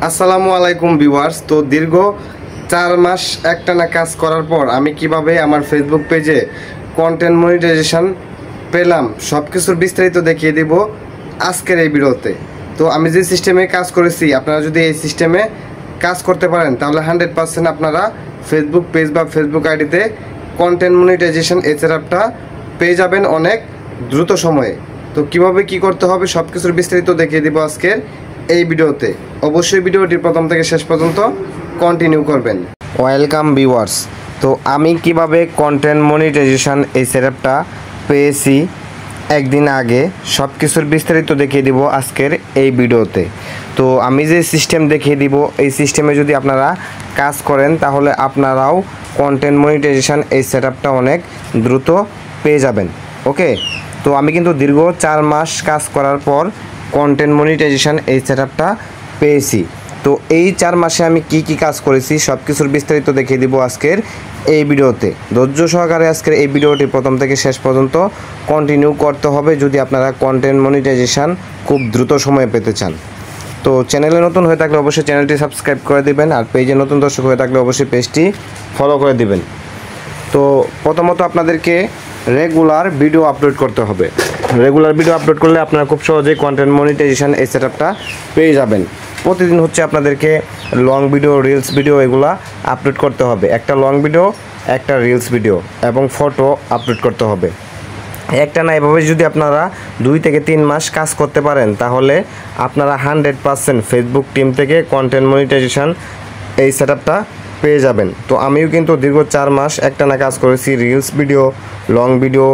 আসসালামু আলাইকুম ভিউয়ার্স। তো দীর্ঘ 4 মাস একটানা কাজ করার পর আমি কিভাবে আমার ফেসবুক পেজে কন্টেন্ট মনিটাইজেশন পেলাম সব কিছুর বিস্তারিত দেখিয়ে দেব আজকের এই ভিডিওতে। তো আমি যে সিস্টেমে কাজ করেছি, আপনারা যদি এই সিস্টেমে কাজ করতে পারেন তাহলে 100% আপনারা ফেসবুক পেজ বা ফেসবুক আইডিতে কন্টেন্ট মনিটাইজেশন এই সেটআপটা পেয়ে যাবেন অনেক দ্রুত সময়ে। তো কিভাবে কি করতে হবে সব কিছুর বিস্তারিত দেখিয়ে দেব আজকের এই ভিডিওতে। অবশ্যই ভিডিওটি প্রথম থেকে শেষ পর্যন্ত কন্টিনিউ করবেন। Welcome viewers. তো আমি কিভাবে কন্টেন্ট মনিটাইজেশন এই সেটআপটা পেয়েছি একদিন আগে সব কিছুর বিস্তারিত দেখিয়ে দিব আজকের এই ভিডিওতে। তো আমি যে সিস্টেম দেখিয়ে দিব এই সিস্টেমে যদি আপনারা কাজ করেন তাহলে আপনারাও কন্টেন্ট মনিটাইজেশন এই সেটআপটা অনেক দ্রুত পেয়ে যাবেন। ওকে, তো আমি কিন্তু দীর্ঘ 4 মাস কাজ করার পর কন্টেন্ট মনিটাইজেশন এই সেটআপটা পেয়েছি। তো এই 4 মাসে আমি কি কাজ করেছি সব কিছুর বিস্তারিত দেখিয়ে দিব আজকের এই ভিডিওতে। ধৈর্য সহকারে আজকের এই ভিডিওটি প্রথম থেকে শেষ পর্যন্ত কন্টিনিউ করতে হবে যদি আপনারা কন্টেন্ট মনিটাইজেশন খুব দ্রুত সময়ে পেতে চান। তো চ্যানেলে নতুন হয়ে থাকলে অবশ্যই চ্যানেলটি সাবস্ক্রাইব করে দিবেন, আর পেজে নতুন দর্শক হয়ে থাকলে অবশ্যই পেজটি ফলো করে দিবেন। তো প্রথমত আপনাদেরকে রেগুলার ভিডিও আপলোড করতে হবে। রেগুলার ভিডিও আপলোড করলে আপনারা খুব সহজেই কন্টেন্ট মনিটাইজেশন এই সেটআপটা পেয়ে যাবেন। প্রতিদিন হচ্ছে আপনাদেরকে লং ভিডিও, রিলস ভিডিও এগুলা আপলোড করতে হবে। একটা লং ভিডিও, একটা রিলস ভিডিও এবং ফটো আপলোড করতে হবে। একটা না এভাবে যদি আপনারা 2 থেকে 3 মাস কাজ করতে পারেন তাহলে আপনারা 100% ফেসবুক টিম থেকে কন্টেন্ট মনিটাইজেশন এই সেটআপটা পেয়ে যাবেন। তো আমিও কিন্তু দীর্ঘ 4 মাস একটানা কাজ করেছি, রিলস ভিডিও, লং ভিডিও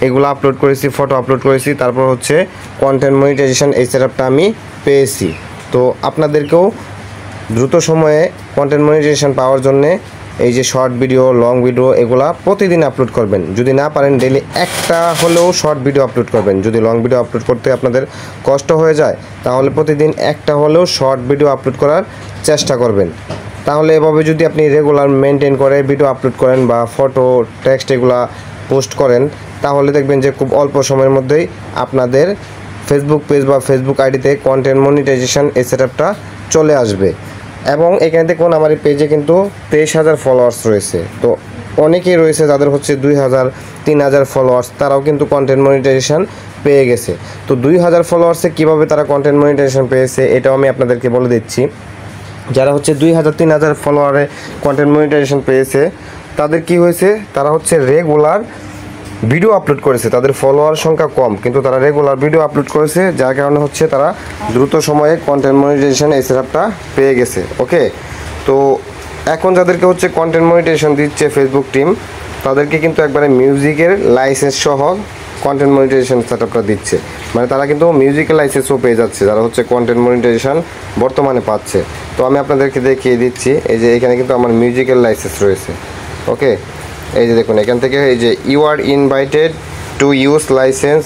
এগুলো আপলোড করেছি, ফটো আপলোড করেছি, তারপর হচ্ছে কন্টেন্ট মনিটাইজেশন এই সেটআপটা আমি পেয়েছি। তো আপনাদেরকেও দ্রুত সময়ে কন্টেন্ট মনিটাইজেশন পাওয়ার জন্যে এই যে শর্ট ভিডিও, লং ভিডিও এগুলা প্রতিদিন আপলোড করবেন। যদি না পারেন ডেইলি একটা হলেও শর্ট ভিডিও আপলোড করবেন। যদি লং ভিডিও আপলোড করতে আপনাদের কষ্ট হয়ে যায় তাহলে প্রতিদিন একটা হলেও শর্ট ভিডিও আপলোড করার চেষ্টা করবেন। তাহলে এভাবে যদি আপনি রেগুলার মেনটেন করে ভিডিও আপলোড করেন বা ফটো, টেক্সট এগুলা পোস্ট করেন তাহলে দেখবেন যে খুব অল্প সময়ের মধ্যেই আপনাদের ফেসবুক পেজ বা ফেসবুক আইডিতে কন্টেন্ট মনিটাইজেশন এই সেটআপটা চলে আসবে। এবং এখানে দেখুন আমার এই পেজে কিন্তু 23,000 ফলোয়ার্স রয়েছে। তো অনেকেই রয়েছে যাদের হচ্ছে 2,000, 3,000 ফলোয়ার্স, তারাও কিন্তু কন্টেন্ট মনিটাইজেশন পেয়ে গেছে। তো 2,000 ফলোয়ার্সে কীভাবে তারা কন্টেন্ট মনিটাইজেশন পেয়েছে এটাও আমি আপনাদেরকে বলে দিচ্ছি। যারা হচ্ছে 2,000, 3,000 ফলোয়ারে কন্টেন্ট মনিটাইজেশন পেয়েছে তাদের কি হয়েছে, তারা হচ্ছে রেগুলার ভিডিও আপলোড করেছে। তাদের ফলোয়ার সংখ্যা কম কিন্তু তারা রেগুলার ভিডিও আপলোড করেছে, যার কারণে হচ্ছে তারা দ্রুত সময়ে কন্টেন্ট মনিটাইজেশন এই সেটআপটা পেয়ে গেছে। ওকে, তো এখন যাদেরকে হচ্ছে কন্টেন্ট মনিটাইজেশন দিচ্ছে ফেসবুক টিম তাদেরকে কিন্তু একবারে মিউজিকের লাইসেন্স সহ কন্টেন্ট মনিটাইজেশন সেটআপটা দিচ্ছে। মানে তারা কিন্তু মিউজিকের লাইসেন্সও পেয়ে যাচ্ছে যারা হচ্ছে কন্টেন্ট মনিটাইজেশন বর্তমানে পাচ্ছে। তো আমি আপনাদেরকে দেখিয়ে দিচ্ছি, এই যে এখানে কিন্তু আমার মিউজিকের লাইসেন্স রয়েছে। ওকে, এই যে দেখুন এখান থেকে এই যে you are invited to use licence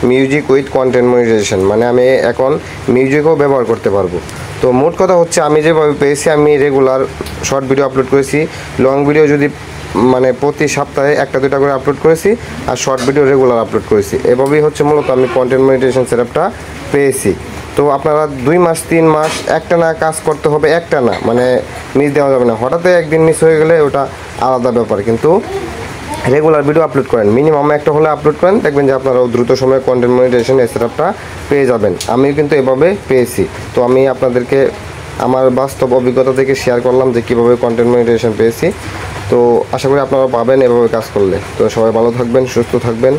music with content monetization, মানে আমি এখন মিউজিকও ব্যবহার করতে পারবো। তো মোট কথা হচ্ছে আমি যেভাবে পেয়েছি, আমি রেগুলার শর্ট ভিডিও আপলোড করেছি, লং ভিডিও যদি মানে প্রতি সপ্তাহে 1-2টা করে আপলোড করেছি, আর শর্ট ভিডিও রেগুলার আপলোড করেছি। এভাবেই হচ্ছে মূলত আমি কন্টেন্ট মনিটাইজেশন সেটআপটা পেয়েছি। তো আপনারা 2 মাস 3 মাস একটানা কাজ করতে হবে, একটানা মানে মিস দেওয়া যাবে না। হঠাৎ একদিন মিস হয়ে গেলে ওটা আলাদা ব্যাপার, কিন্তু রেগুলার ভিডিও আপলোড করেন, মিনিমাম একটা হলে আপলোড করেন, দেখবেন যে আপনারাও দ্রুত সময়ে কন্টেন্ট মনিটাইজেশন এই সেটআপটা পেয়ে যাবেন। আমিও কিন্তু এভাবে পেয়েছি। তো আমি আপনাদেরকে আমার বাস্তব অভিজ্ঞতা থেকে শেয়ার করলাম যে কীভাবে কন্টেন্ট মনিটাইজেশন পেয়েছি। তো আশা করি আপনারা পাবেন এভাবে কাজ করলে। তো সবাই ভালো থাকবেন, সুস্থ থাকবেন।